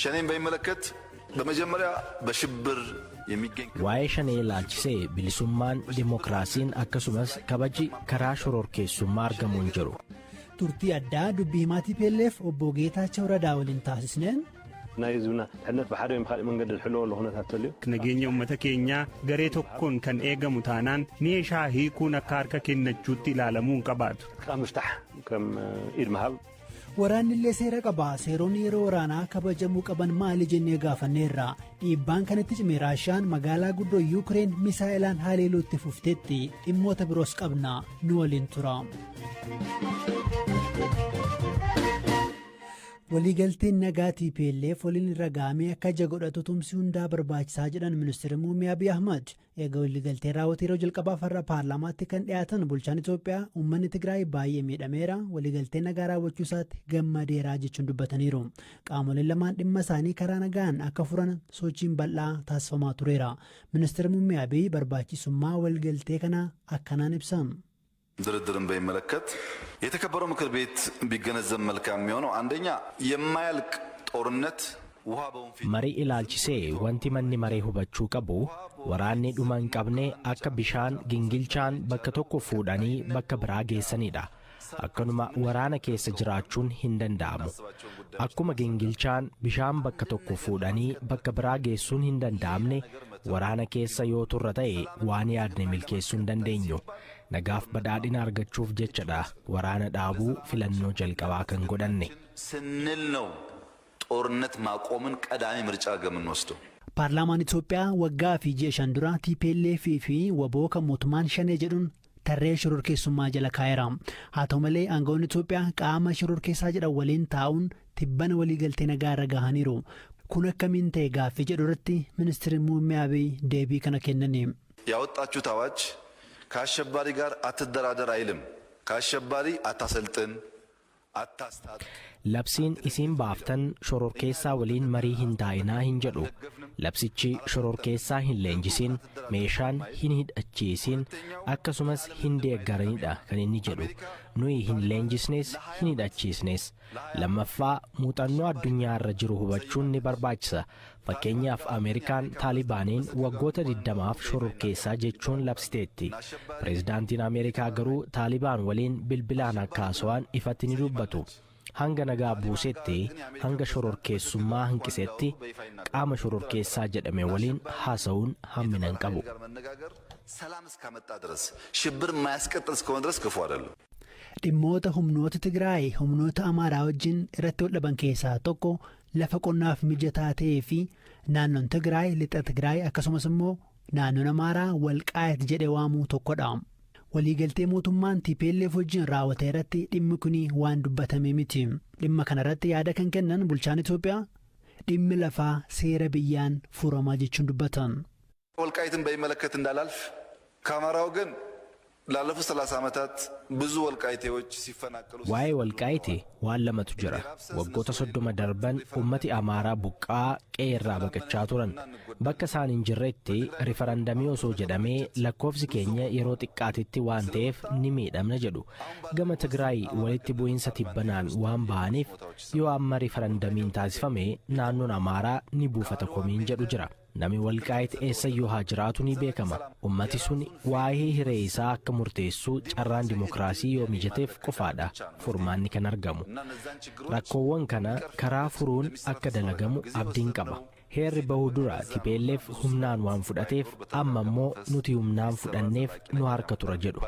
ሸኔን በሚመለከት በመጀመሪያ በሽብር የሚገኝ waa'ee shanee ilaalchisee bilisummaan dimokiraasiin akkasumas kabaji karaa shororkeessummaa argamuu hin jiru. turtii addaa dubbii himaa TPLF obbo Geetaachoo Radaa waliin taasisneen ናይዙና ተነፍ በሐደ ምኻል መንገድ الحلو ለሆነታት ተልዩ ነገኛ ኡመተ ኬኛ ገሬ tokkon kan eegamu taanaan meeshaa hiikuun akka harka kennachuutti ilaalamuun qabaatu kamftax kam idmahal waraanillee seera qaba seeronni yeroo waraanaa kabajamuu qaban maali jennee gaafanneerra dhiibbaan kanatti cimee Raashiyaan magaalaa guddoo Yuukireen misaa'ilaan haleeluutti fufteetti dhimmoota biroos qabna nu waliin tura. waliigalteen nagaa TPLF waliin ragaamee akka jagodhatu tumsi hundaa barbaachisaa jedhan ministeerri muummee Abiy Ahmad eega waliigaltee raawwatee yeroo jalqabaaf har'a paarlaamaatti kan dhiyaatan bulchaan Itoophiyaa uummanni Tigraay baay'ee miidhameera waliigaltee nagaa raawwachuu isaatti gammadeeraa jechuun dubbataniiru qaamoleen lamaan dhimma isaanii karaa nagaan akka furan sochiin bal'aa taasifamaa tureera ministeerri muummee Abiy barbaachisummaa waliigaltee kana akkanaan ibsan. ድርድርን በሚመለከት የተከበረው ምክር ቤት ቢገነዘብ መልካም የሚሆነው አንደኛ የማያልቅ ጦርነት ውሃ በወንፊት marii ilaalchisee wanti manni maree hubachuu qabu waraanni dhuma hin qabne akka bishaan gingilchaan bakka tokko fuudhanii bakka biraa geessanidha. akkanuma waraana keessa jiraachuun hin danda'amu. akkuma gingilchaan bishaan bakka tokko fuudhanii bakka biraa geessuun hin danda'amne waraana keessa yoo turra ta'e waan yaadne milkeessuu hin dandeenyu. nagaaf badhaadhina argachuuf jechadha waraana dhaabuu filannoo jalqabaa kan godhanne ስንል ነው ጦርነት ማቆምን ቀዳሚ ምርጫ ገምን ወስዶ paarlaamaan Itoophiyaa waggaa fi ji'a shan dura TPLF fi waboo kan mootummaan shanee jedhuun tarree shororkeessummaa jala kaa'eera haa ta'u malee aangawoonni Itoophiyaa qaama shororkeessaa jedhan waliin taa'uun tibbana waliigaltee nagaa irra gahaniiru kun akkamiin ta'e gaaffii jedhu irratti ministeerri muummee Abiy deebii kana kennani. ያወጣችሁት አዋጅ ከአሸባሪ ጋር አትደራደር አይልም ከአሸባሪ አታሰልጥን አታስታጥ labsiin isiin baaftan shororkeessaa waliin marii hin taa'inaa hin jedhu labsichi shororkeessaa hin leenjisiin meeshaan hin hidhachiisin akkasumas hin deeggaranidha kan inni jedhu nuyi hin leenjisnes hin hidhachiisnes lammaffaa muuxannoo addunyaa irra jiru hubachuun ni barbaachisa fakkeenyaaf Ameerikaan taalibaaniin waggoota 20f shororkeessaa jechuun labsiteetti pireezidaantiin Ameerikaa garuu taalibaan waliin bilbilaan akka haasawaan ifatti ni dubbatu. hanga nagaa buusetti hanga shororkeessummaa hanqisetti qaama shororkeessaa jedhame waliin haasawuun hammina hin qabu. ሰላም እስካመጣ ድረስ ሽብር የማያስቀጥል እስከሆነ ድረስ ክፉ አይደለም። dhimmoota humnoota Tigraay humnoota Amaaraa wajjin irratti wal dhaban keessaa tokko lafa qonnaaf mijataa ta'ee fi naannoon Tigraay lixa Tigraay akkasumas immoo naannoon Amaaraa Walqaayit jedhee waamuu tokkodha. waliigaltee mootummaan TPLF wajjin raawwatee irratti dhimmi kun waan dubbatame miti. dhimma kana irratti yaada kan kennan bulchaan Itoophiyaa dhimmi lafaa seera biyyaan furamaa jechuun dubbatan. ወልቃይትን በሚመለከት እንዳላልፍ ከአማራው ግን ላለፉት 30 ዓመታት ብዙ ወልቃይቴዎች ሲፈናቀሉ waa'ee walqaayite waan lamatu jira waggoota 30 darban ummati amaaraa buqqaa qeerraa baqachaa turan bakka isaan hin jirretti rifarandamii osoo jedhamee lakkoofsi keenya yeroo xiqqaatitti waan ta'eef ni miidhamna jedhu gama Tigraay walitti bu'iinsa tibbanaan waan ba'aniif yoo amma rifarandamiin taasifame naannoon amaaraa ni buufata komiin jedhu jira. Nami walqaayit eessayyuu haa jiraatu ni beekama. Ummati sun waa'ee hiree isaa akka murteessu carraan dimokiraasii yoo mijateef qofaadha furmaanni kan argamu. Rakkoowwan kana karaa furuun akka dalagamu abdiin qaba. Heerri bahuu dura TPLF humnaan waan fudhateef amma immoo nuti humnaan fudhanneef nu harka tura jedhu.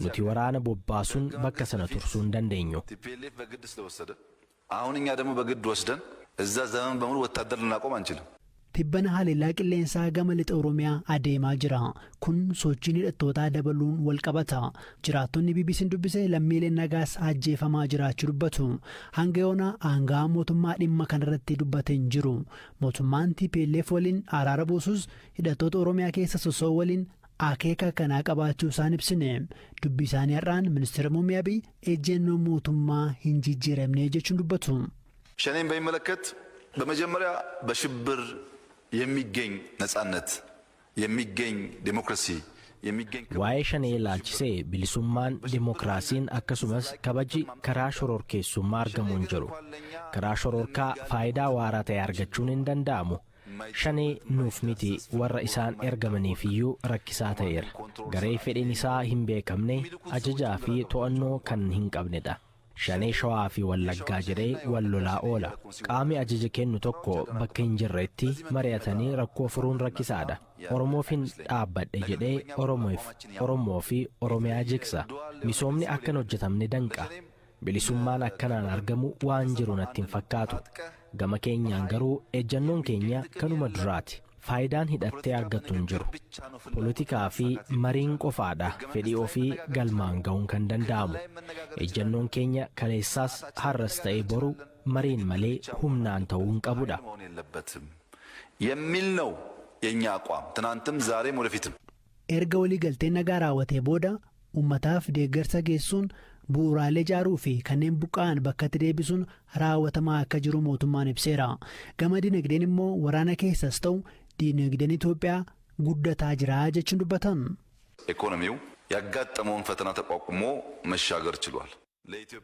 Nuti waraana bobbaasuun bakka sana tursuu hin dandeenyu. አሁን እኛ ደግሞ በግድ ወስደን እዛ ዘመን በሙሉ ወታደር ልናቆም አንችልም። tibbana haleellaa qilleensaa gama lixa Oromiyaa adeemaa jira. kun sochiin hidhattootaa dabaluun wal qabata. jiraattonni BBC'n dubbise lammiileen nagaas ajjeefamaa jiraachuu dubbatu. hanga yoona aangaa mootummaa dhimma kanarratti dubbate hin jiru. mootummaan TPLF waliin araara buusus hidhattoota Oromiyaa keessa sosoo waliin akeeka kanaa qabaachuu isaan ibsine. dubbi isaanii har'aan ministeera muummee Abiy ejjennoo mootummaa hin jijjiiramne jechuun dubbatu. ሸኔን በሚመለከት በመጀመሪያ በሽብር የሚገኝ ነጻነት የሚገኝ ዲሞክራሲ waa'ee shanee ilaalchisee bilisummaan dimokiraasiin akkasumas kabaji karaa shororkeessummaa argamuun jiru karaa shororkaa faayidaa waaraa ta'e argachuun hin danda'amu. Shanee nuuf miti warra isaan ergamaniif iyyuu rakkisaa ta'eera. Garee fedhiin isaa hin beekamne ajajaa fi to'annoo kan hin qabnedha. Shanee Shawaa fi Wallaggaa jedhee wal lolaa oola. Qaamni ajaja kennu tokko bakka hin jirretti mari'atanii rakkoo furuun rakkisaadha. Oromoofiin dhaabbadhe jedhee Oromoo fi Oromiyaa jigsa. Misoomni akkan hojjetamne danqa. Bilisummaan akkanaan argamu waan jiru natti hin fakkaatu. Gama keenyaan garuu ejjannoon keenya kanuma duraati. Faayidaan hidhattee argattu hin jiru. Poolitikaa fi mariin qofaadha fedhii ofii galmaan ga'uun kan danda'amu. Ejjannoon keenya kaleessaas har'as ta'ee boru mariin malee humnaan ta'uu hin qabudha. የሚል ነው የኛ አቋም ትናንትም ዛሬም ወደፊትም። erga waliigalteen nagaa raawwatee booda ummataaf deeggarsa geessuun bu'uuraalee ijaaruu fi kanneen buqqa'an bakkatti deebisuun raawwatamaa akka jiru mootummaan ibseera. Gama dinagdeen immoo waraana keessas ta'u dinagdeen Itoophiyaa guddataa jira jechuun dubbatan. ኢኮኖሚው ያጋጠመውን ፈተና ተቋቁሞ መሻገር ችሏል።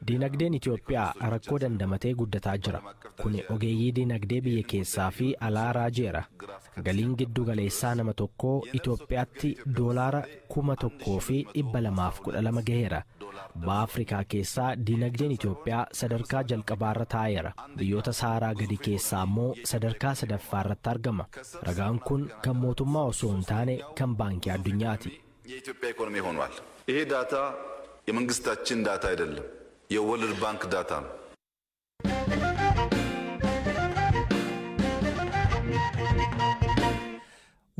Dinagdeen Itoophiyaa rakkoo dandamatee guddataa jira. Kuni ogeeyyii dinagdee biyya keessaa fi alaa raajeera. Galiin giddu galeessaa nama tokkoo Itoophiyaatti doolaara 1,212 gaheera. Baha Afrikaa keessaa dinagdeen Itoophiyaa sadarkaa jalqabaarra taa'eera. Biyyoota Saaraa gadi keessaa immoo sadarkaa sadaffaarratti argama. Ragaan kun kan mootummaa osoo hin taane kan baankii addunyaati. የኢትዮጵያ ኢኮኖሚ ሆኗል። ይሄ ዳታ የመንግስታችን ዳታ አይደለም፣ የወርልድ ባንክ ዳታ ነው።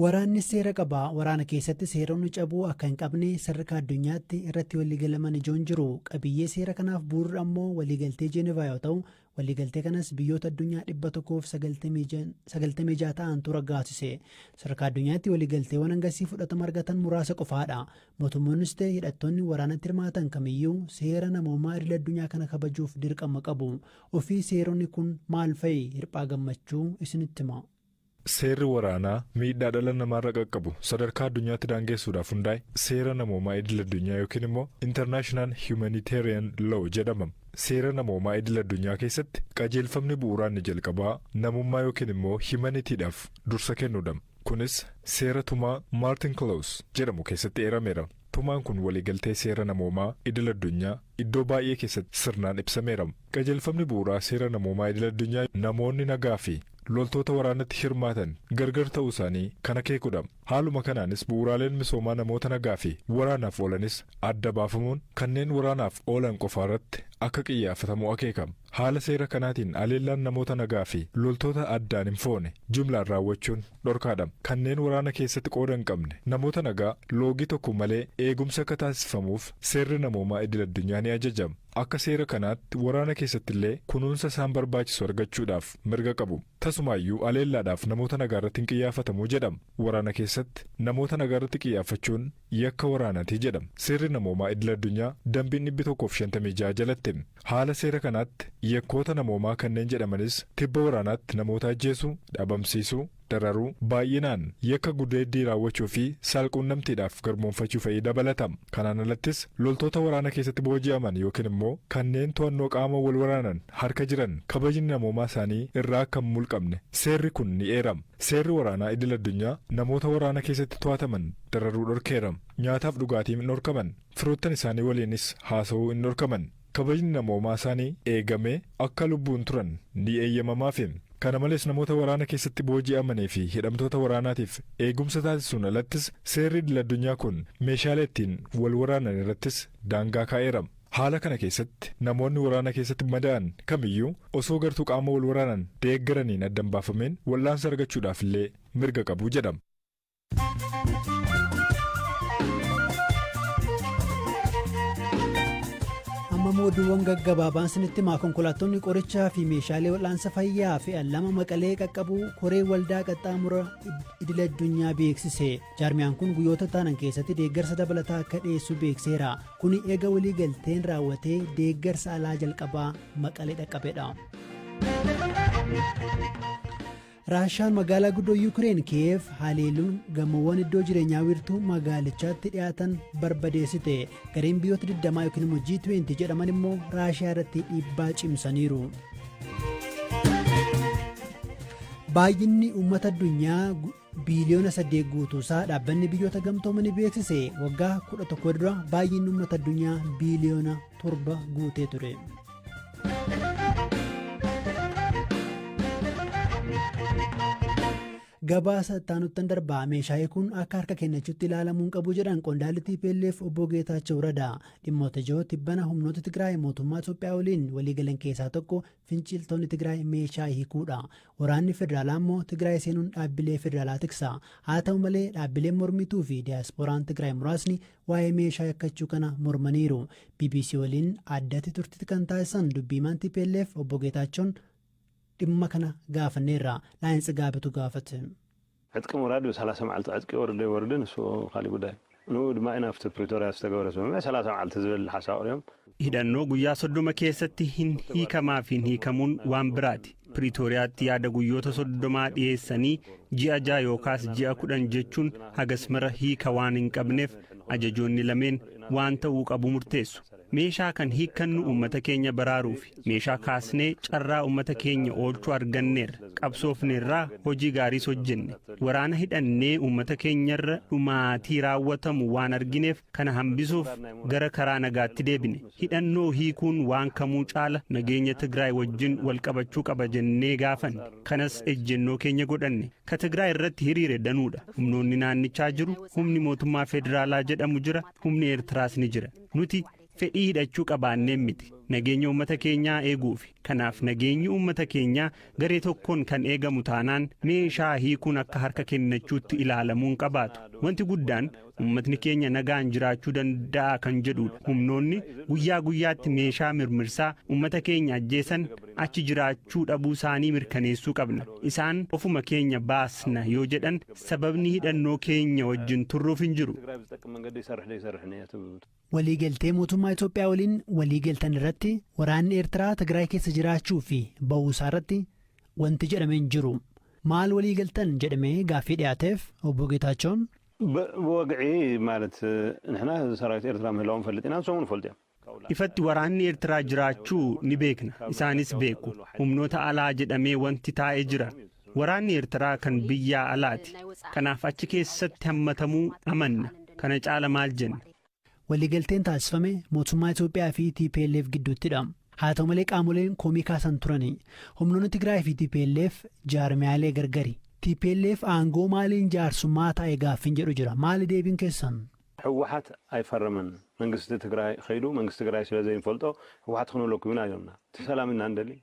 Waraanni seera qabaa. Waraana keessatti seeronni cabuu akka hin qabne sadarkaa addunyaatti irratti waliigalaman ijoon jiru. Qabiyyee seera kanaaf bu'uurri ammoo waliigaltee Jeenevaa yoo ta'u, waliigaltee kanas biyyoota addunyaa 196 ta'antu raggaasise. Sadarkaa addunyaatti waliigalteewwan hangasii fudhatama argatan muraasa qofaadha. Mootummoonnis ta'e hidhattoonni waraanatti hirmaatan kamiyyuu seera namoomaa idil addunyaa kana kabajuuf dirqama qabu. Ofii seeronni kun maal fa'i? Hirphaa Gammachuu isinitti hima. Seerri waraanaa miidhaa dhala namaarra qaqqabu sadarkaa addunyaatti daangessuudhaaf hundaa'e seera namoomaa idil addunyaa yookiin immoo International Humanitarian Law jedhama. Seera namoomaa idil addunyaa keessatti qajeelfamni bu'uuraan ni jalqabaa namummaa yookiin immoo himanitiidhaaf dursa kennuudha. Kunis seera tumaa Martin Clause jedhamu keessatti eerameera. Tumaan kun waliigaltee seera namoomaa idil addunyaa iddoo baay'ee keessatti sirnaan ibsameera. Qajeelfamni bu'uuraa seera namoomaa idil addunyaa namoonni nagaa fi loltoota waraanatti hirmaatan gargar ta'uu isaanii kan akeekudha. Haaluma kanaanis bu'uuraaleen misoomaa namoota nagaa fi waraanaaf oolanis adda baafamuun kanneen waraanaaf oolan qofaarratti akka xiyyeeffatamu akeekama. Haala seera kanaatiin aleellaan namoota nagaa fi loltoota addaan hin foone jumlaan raawwachuun dhorkaadha. Kanneen waraana keessatti qooda hin qabne namoota nagaa loogii tokko malee eegumsa akka taasifamuuf seerri namoomaa idil addunyaa ni ajajama. Akka seera kanaatti waraana keessatti illee kunuunsa isaan barbaachisu argachuudhaaf mirga qabu. Tasumaayyuu aleellaadhaaf namoota nagaa irratti hin xiyyeeffatamu jedhama. Waraana keessatti namoota nagaa irratti xiyyeeffachuun yakka waraanaati jedhama. Seerri namoomaa idil addunyaa dambiin 156 jalatti haala seera kanaatti yakkoota namoomaa kanneen jedhamanis tibba waraanaatti namoota ajjeesuu, dhabamsiisuu, dararuu, baay'inaan yakka gudeeddii raawwachuu fi saalquunnamtiidhaaf garboomfachuu fa'ii dabalatama. Kanaan alattis loltoota waraana keessatti booji'aman yookiin immoo kanneen to'annoo qaama wal waraanan harka jiran kabajni namoomaa isaanii irraa akka hin mulqamne seerri kun ni eerama. Seerri waraanaa idil addunyaa namoota waraana keessatti to'ataman dararuu dhorkeera. Nyaataaf dhugaatii hin dhorkaman. Firoottan isaanii waliinis haasa'uu hin dhorkaman. Kabajni namoomaa isaanii eegamee akka lubbuun turan ni eeyyamamaaf. Kana malees namoota waraana keessatti booji'amanii fi hidhamtoota waraanaatiif eegumsa taasisuun alattis seerri idil addunyaa kun meeshaalee ittiin wal waraanan irrattis daangaa kaa'eera. Haala kana keessatti namoonni waraana keessatti madaa'an kamiyyuu osoo gartuu qaama wal waraanan deeggaraniin addan baafameen wal'aansa argachuudhaaf illee mirga qabu jedhama. Amma mooduuwwan gaggabaabaan isinitti himaa. Konkolaattonni qorichaa fi meeshaalee wal'aansa fayyaa fe'an 2 Maqalee qaqqabuu koree waldaa qaxxaamura idil addunyaa beeksise. Jaarmiyaan kun guyyoota taanan keessatti deeggarsa dabalataa akka dhiyeessu beekseera. Kuni eega waliigalteen raawwatee deeggarsa alaa jalqabaa Maqalee dhaqqabedha. Raashaan magaalaa guddoo Yuukireen Kiyev haleeluun gamoowwan iddoo jireenyaa wiirtuu magaalichaatti dhiyaatan barbadeessite. Gareen biyyoota 20 yookiin immoo G20 jedhaman immoo Raashiyaa irratti dhiibbaa cimsaniiru. Baay'inni uummata addunyaa biiliyoona 8 guutuusaa dhaabbanni biyyoota gamtoomanii beeksise. Waggaa 11 dura baay'inni uummata addunyaa biiliyoona 7 guutee ture. Gabaasa ittaanuttan darbaa meeshaa kun akka harka kennachuutti ilaalamuun qabu jedhan qondaalli TPLF obbo Geetaachoo Radaa. Dhimmoota ijoo tibbana humnoota Tigraay mootummaa Itoophiyaa waliin waliigalan keessaa tokko finciltoonni Tigraay meeshaa hiikuudha. Waraanni federaalaa immoo Tigraay seenuun dhaabbilee federaalaa tiksa. Haa ta'u malee dhaabbileen mormituu fi diyaasporaan Tigraay muraasni waa'ee meeshaa hiikkachuu kana mormaniiru. BBC waliin addatti turtii kan taasisan dubbiimaan TPLF obbo Geetaachoon dhimma kana gaafanneerra. Laayinsi gaafatu gaafate. ዕጥቂ ምውራድ 30 መዓልቲ ዕጥቂ ወርደ ወርደን እሱ ካሊ ጉዳይ ነው ድማ ኢናፍተ ፕሪቶሪያ ዝተገበረ ሰው 30 መዓልቲ ዝብል ሓሳብ እዮም hidhannoo guyyaa 30 keessatti hin hiikamaa fi hin hiikamuun waan biraati. Piriitooriyaatti yaada guyyoota 30 dhiyeessanii ji'a 6 yookaas ji'a 10 jechuun hagas mara hiika waan hin qabneef ajajoonni lameen waan ta'uu qabu murteessu. Meeshaa kan hiikkannu uummata keenya baraaruufi meeshaa kaasnee carraa uummata keenya oolchuu arganneerra qabsoofneerraa hojii gaariis hojjenne. Waraana hidhannee uummata keenyarra dhumaatii raawwatamu waan argineef kana hambisuuf gara karaa nagaatti deebine. Hidhannoo hiikuun waan kamuu caala nageenya Tigraay wajjin wal qabachuu qaba jennee gaafanne. Kanas ejjennoo keenya godhanne. Ka Tigraay irratti hiriire danuudha. Humnoonni naannichaa jiru, humni mootummaa federaalaa jedhamu jira, humni Eertiraas ni jira. Nuti fedhii hidhachuu qabaanneen miti. Nageenya uummata keenyaa eeguufi. Kanaaf nageenyi uummata keenyaa garee tokkoon kan eegamu taanaan meeshaa hiikuun akka harka kennachuutti ilaalamuun qabaatu. Wanti guddaan uummatni keenya nagaan jiraachuu danda'a kan jedhudha. Humnoonni guyyaa guyyaatti meeshaa mirmirsaa uummata keenya ajjeesan achi jiraachuu dhabuu isaanii mirkaneessuu qabna. Isaan ofuma keenya baasna yoo jedhan sababni hidhannoo keenya wajjin turruuf hin jiru. Waliigaltee mootummaa Itoophiyaa waliin waliigaltan irratti waraanni Eertiraa Tigraay keessa jiraachuu fi ba'uusaa irratti wanti jedhamee hin jiru. Maal waliigaltan jedhamee gaaffii dhiyaateef obbo Geetaachoon በወግዒ ማለት ንሕና ሰራዊት ኤርትራ ምህላውን ፈልጥና ንሶምን ፈልጥ ifatti waraanni Eertiraa jiraachuu ni beekna. Isaanis beeku. Humnoota alaa jedhamee wanti taa'ee jira. Waraanni Eertiraa kan biyyaa alaati. Kanaaf achi keessatti hammatamuu amanna. Kana caala maal jenna? Waliigalteen taasifame mootummaa Itoophiyaa fi TPLF gidduuttidha. Haa ta'u malee qaamoleen komii kaasan turani. Humnoonni Tigraay fi TPLF jaarmiyaalee gargari. TPLF aangoo maaliin jaarsummaa taa'e gaaffiin jedhu jira. Maali deebiin keessan? ህወሓት ኣይፈርምን መንግስቲ ትግራይ ኸይዱ መንግስቲ ትግራይ ስለ ዘይንፈልጦ ህወሓት ክንብለኩም ኢና ኢሎምና እቲ ሰላምና እንደልዩ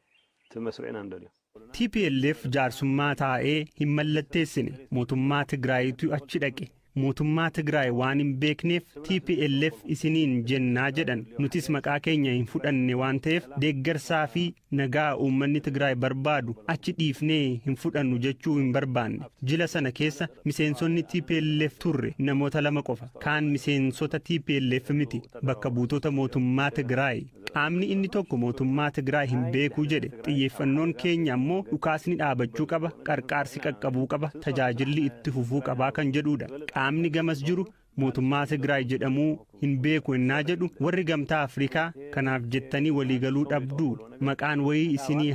እቲ መስርዕና እንደልዩ TPLF jaarsummaa taa'ee hin mallatteessine. Mootummaa Tigraayitu achi dhaqe. Mootummaa Tigraay waan hin beekneef TPLF isiniin jennaa jedhan. Nutis maqaa keenya hin fudhanne waan ta'eef deeggarsaa fi nagaa uummanni Tigraay barbaadu achi dhiifnee hin fudhannu jechuu hin barbaanne. Jila sana keessa miseensonni TPLF turre namoota 2 qofa. Kaan miseensota TPLF miti. Bakka buutota mootummaa Tigraay. Qaamni inni tokko mootummaa Tigraay hin beekuu jedhe. Xiyyeeffannoon keenya ammoo dhukaasni dhaabachuu qaba, qarqaarsi qaqqabuu qaba, tajaajilli itti fufuu qabaa kan jedhudha. Qaamni gamas jiru mootummaa Tigraay jedhamuu hin beeku ennaa jedhu warri gamtaa Afrikaa kanaaf jettanii waliigaluu dhabduu maqaan wayii isinii